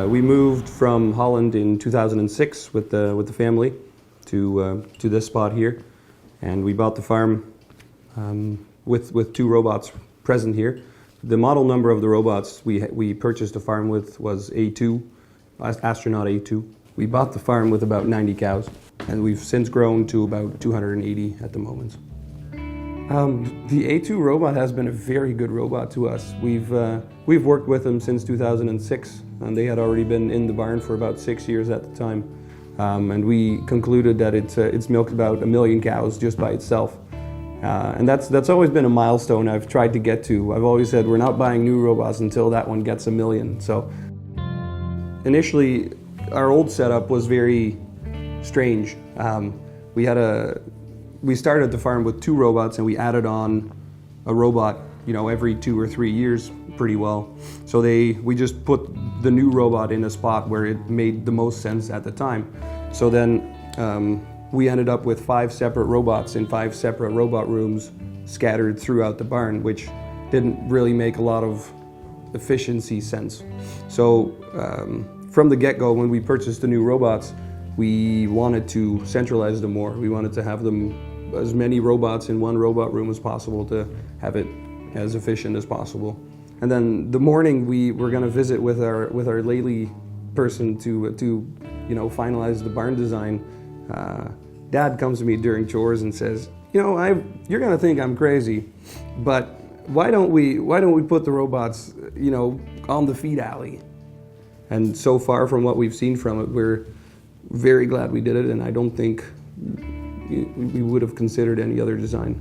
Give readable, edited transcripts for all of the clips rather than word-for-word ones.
We moved from Holland in 2006 with the family to this spot here, and we bought the farm with 2 robots present here. The model number of the robots we purchased a farm with was A2, Astronaut A2. We bought the farm with about 90 cows, and we've since grown to about 280 at the moment. The A2 robot has been a very good robot to us. We've worked with them since 2006, and they had already been in the barn for about 6 years at the time. And we concluded that it's milked about 1 million cows just by itself. And that's always been a milestone I've tried to get to. I've always said we're not buying new robots until that one gets 1 million. So initially, our old setup was very strange. We started the farm with 2 robots, and we added on a robot, every 2 or 3 years pretty well. So we just put the new robot in a spot where it made the most sense at the time. So then we ended up with 5 separate robots in 5 separate robot rooms scattered throughout the barn, which didn't really make a lot of efficiency sense. So from the get-go, when we purchased the new robots, we wanted to centralize them more. We wanted to have them as many robots in one robot room as possible to have it as efficient as possible. And then the morning we were going to visit with our Lely person to finalize the barn design, Dad comes to me during chores and says, you're going to think I'm crazy, but why don't we put the robots on the feed alley? And so far from what we've seen from it, we're very glad we did it, and I don't think we would have considered any other design.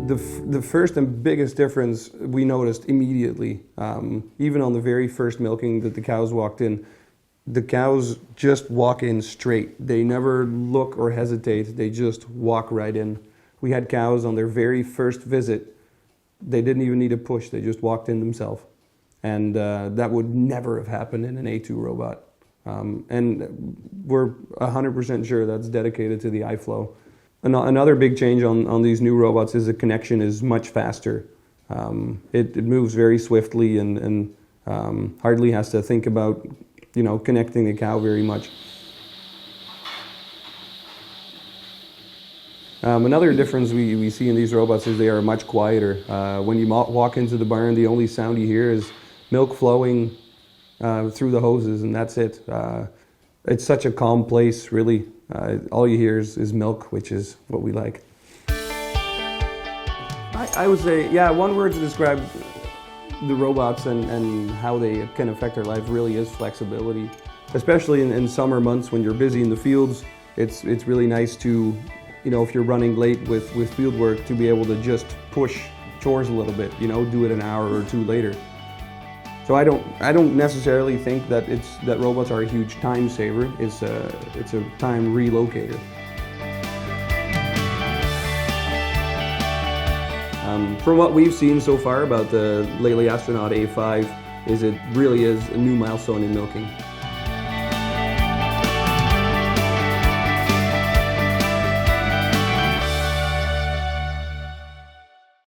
The first and biggest difference we noticed immediately, even on the very first milking that the cows walked in, the cows just walk in straight. They never look or hesitate, they just walk right in. We had cows on their very first visit, they didn't even need a push, they just walked in themselves. And that would never have happened in an A2 robot. And we're 100% sure that's dedicated to the iFlow. Another big change on these new robots is the connection is much faster. It moves very swiftly and hardly has to think about connecting the cow very much. Another difference we see in these robots is they are much quieter. When you walk into the barn, the only sound you hear is milk flowing through the hoses, and that's it. It's such a calm place, really. All you hear is milk, which is what we like. I would say, one word to describe the robots and how they can affect our life really is flexibility. Especially in summer months when you're busy in the fields, it's really nice to, if you're running late with field work, to be able to just push chores a little bit, do it an hour or 2 later. So I don't necessarily think that robots are a huge time saver. It's a time relocator. From what we've seen so far about the Lely Astronaut A5, it really is a new milestone in milking.